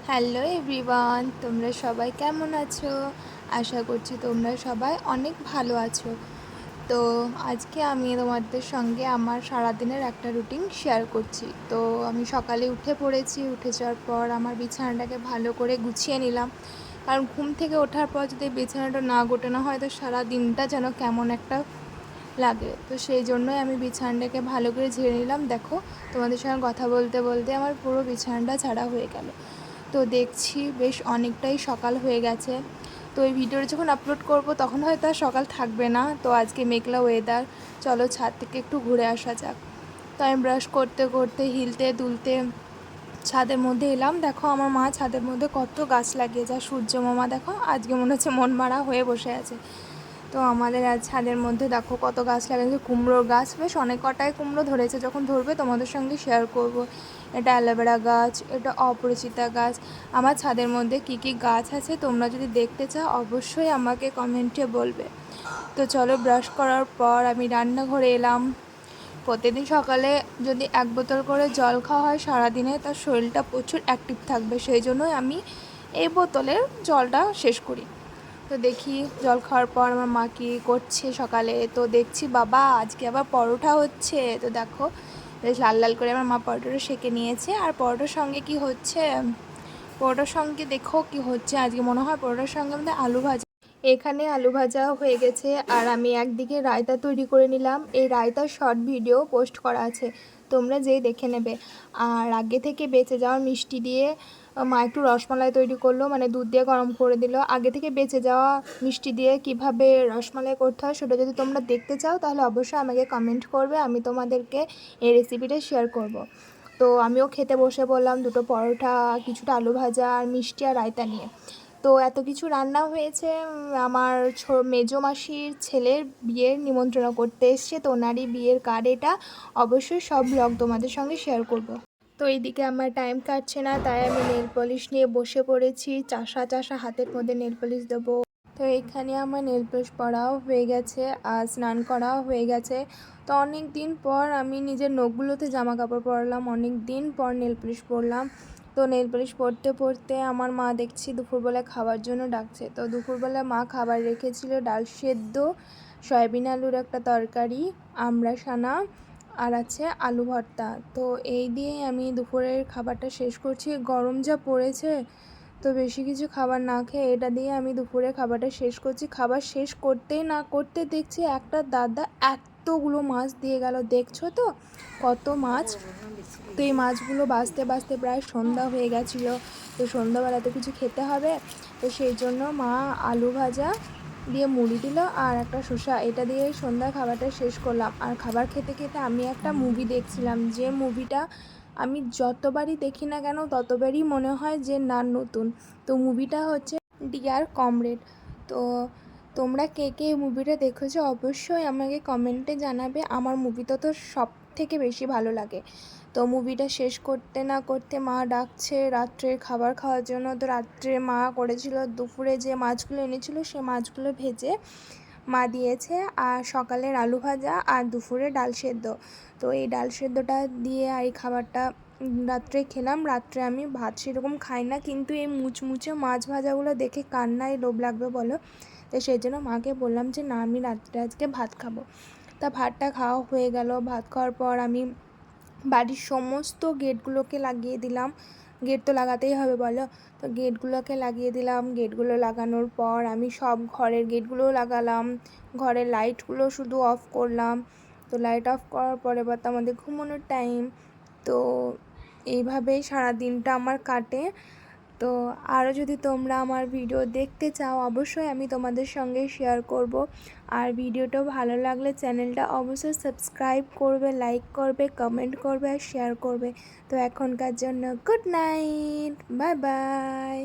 Hello everyone, তোমরা সবাই কেমন আছো? আশা করছি তোমরা সবাই অনেক ভালো আছো। তো আজকে আমি তোমাদের সঙ্গে আমার সারাদিনের একটা রুটিন শেয়ার করছি। তো আমি সকালে উঠে পড়েছি, উঠে যাওয়ার পর আমার বিছানাটাকে ভালো করে গুছিয়ে নিলাম, কারণ ঘুম থেকে ওঠার পর যদি বিছানাটা না গোটানো হয় তো সারা দিনটা যেন কেমন একটা লাগে। তো সেই জন্যই আমি বিছানাটাকে ভালো করে ঝেড়ে নিলাম। দেখো, তোমাদের সঙ্গে কথা বলতে বলতে আমার পুরো বিছানাটা ঝাড়া হয়ে গেল। তো দেখছি বেশ অনেকটাই সকাল হয়ে গেছে। তো এই ভিডিওটা যখন আপলোড করব তখন হয়তো আর সকাল থাকবে না। তো আজকে মেঘলা ওয়েদার, চলো ছাদ থেকে একটু ঘুরে আসা যাক। তো আমি ব্রাশ করতে করতে হিলতে দুলতে ছাদের মধ্যে এলাম। দেখো আমার মা ছাদের মধ্যে কত গাছ লাগিয়ে যায়। সূর্য মামা দেখো আজকে মনে হচ্ছে মন মারা হয়ে বসে আছে। তো আমাদের আজ ছাদের মধ্যে দেখো কত গাছ লাগাচ্ছে, কুমড়োর গাছ, বেশ অনেক কটাই কুমড়ো ধরেছে। যখন ধরবে তোমাদের সঙ্গে শেয়ার করব। এটা অ্যালোভেরা গাছ, এটা অপরিচিতা গাছ। আমার ছাদের মধ্যে কি কি গাছ আছে তোমরা যদি দেখতে চাও অবশ্যই আমাকে কমেন্টে বলবে। তো চলো, ব্রাশ করার পর আমি রান্নাঘরে এলাম। প্রতিদিন সকালে যদি 1 বোতল করে জল খাওয়া হয় সারাদিনে, তার শরীরটা প্রচুর অ্যাক্টিভ থাকবে। সেই জন্যই আমি এই বোতলের জলটা শেষ করি। তো দেখি জল খাওয়ার পর আমার মা কী করছে সকালে। তো দেখছি বাবা আজকে আবার পরোটা হচ্ছে। তো দেখো বেশ লাল লাল করে আমার মা পরোটাটা সেঁকে নিয়েছে। আর পরোটার সঙ্গে কি হচ্ছে, পরোটার সঙ্গে দেখো কি হচ্ছে, আজকে মনে হয় পরোটার সঙ্গে আমাদের আলু ভাজা। এখানে আলু ভাজা হয়ে গেছে আর আমি একদিকে রায়তা তৈরি করে নিলাম। এই রায়তার শর্ট ভিডিও পোস্ট করা আছে, তোমরা যেই দেখে নেবে। আর আগে থেকে বেঁচে যাওয়া মিষ্টি দিয়ে মা একটু রসমালাই তৈরি করলো, মানে দুধ দিয়ে গরম করে দিল। আগে থেকে বেঁচে যাওয়া মিষ্টি দিয়ে কিভাবে রসমালাই করতে হয় সেটা যদি তোমরা দেখতে চাও তাহলে অবশ্যই আমাকে কমেন্ট করবে, আমি তোমাদেরকে এই রেসিপিটা শেয়ার করব। তো আমিও খেতে বসে পড়লাম, দুটো পরোটা, কিছুটা আলু ভাজা আর মিষ্টি আর রায়তা নিয়ে। তো এত কিছু রান্না হয়েছে। আমার মেজো মাসির ছেলের বিয়ের নিমন্ত্রণ করতে এসছে, তো ওনারই বিয়ের কার্ড এটা। অবশ্যই সব ব্লগ তোমাদের সঙ্গে শেয়ার করব। তো এইদিকে আমার টাইম কাটছে না, তাই আমি নেল পলিশ নিয়ে বসে পড়েছি। চাষা চাষা হাতের মধ্যে নেল পলিশ দেবো। তো এখানে আমার নেল পলিশ পরাও হয়ে গেছে আর স্নান করাও হয়ে গেছে। তো অনেক দিন পর আমি নিজের নখগুলোতে জামা কাপড় পরলাম, অনেক দিন পর নেল পলিশ পরলাম। তো নেল পলিশ পরতে পরতে আমার মা দেখছি দুপুরবেলায় খাওয়ার জন্য ডাকছে। তো দুপুরবেলায় মা খাবার রেখেছিল ডাল সেদ্ধ, সয়াবিন আলুর একটা তরকারি, আমড়া সানা আর আছে আলু ভর্তা। তো এই দিয়েই আমি দুপুরের খাবারটা শেষ করছি। গরম যা পড়েছে, তো বেশি কিছু খাবার না খেয়ে এটা দিয়ে আমি দুপুরে খাবারটা শেষ করছি। খাবার শেষ করতেই না করতে দেখছি একটা দাদা এতগুলো মাছ দিয়ে গেল, দেখছো তো কত মাছ। তো এই মাছগুলো বাছতে বাছতে প্রায় সন্ধ্যা হয়ে গেছিলো। তো সন্ধ্যাবেলা তো কিছু খেতে হবে, তো সেই জন্য মা আলু ভাজা দিয়ে মুড়ি দিল আর একটা শসা, এটা দিয়ে সন্ধ্যার খাবারটা শেষ করলাম। আর খাবার খেতে খেতে আমি একটা মুভি দেখছিলাম, যে মুভিটা আমি যতবারই দেখি না কেন ততবারই মনে হয় যে না নতুন। তো মুভিটা হচ্ছে ডিয়ার কমরেড। তো তোমরা কে কে এই মুভিটা দেখেছো অবশ্যই আমাকে কমেন্টে জানাবে। আমার মুভিটা তো সব থেকে বেশি ভালো লাগে। তো মুভিটা শেষ করতে না করতে মা ডাকছে রাত্রের খাবার খাওয়ার জন্য। তো রাত্রে মা করেছিল, দুপুরে যে মাছগুলো এনেছিল সে মাছগুলো ভেজে মা দিয়েছে, আর সকালের আলু ভাজা আর দুপুরে ডাল সেদ্ধ। তো এই ডাল সেদ্ধটা দিয়ে আর এই খাবারটা রাত্রে খেলাম। রাত্রে আমি ভাত সেরকম খাই না, কিন্তু এই মুচমুচে মাছ ভাজাগুলো দেখে কান্নায় লোভ লাগবে বলো। তো সেই জন্য মাকে বললাম যে না, আমি রাত্রে আজকে ভাত খাবো। তা ভাতটা খাওয়া হয়ে গেল। ভাত খাওয়ার পর আমি বাড়ির সমস্ত গেটগুলোকে লাগিয়ে দিলাম। গেট তো লাগাতেই হবে বলো। তো গেটগুলোকে লাগিয়ে দিলাম। গেটগুলো লাগানোর পর আমি সব ঘরের গেটগুলোও লাগালাম, ঘরের লাইটগুলো শুধু অফ করলাম। তো লাইট অফ করার পরে এবার তো আমাদের ঘুমানোর টাইম। তো এইভাবেই সারা দিনটা আমার কাটে। তো আরও যদি তোমরা আমার ভিডিও দেখতে চাও অবশ্যই আমি তোমাদের সঙ্গে শেয়ার করব। আর ভিডিওটা ভালো লাগলে চ্যানেলটা অবশ্যই সাবস্ক্রাইব করবে, লাইক করবে, কমেন্ট করবে আর শেয়ার করবে। তো এখনকার জন্য গুড নাইট, বাই বাই।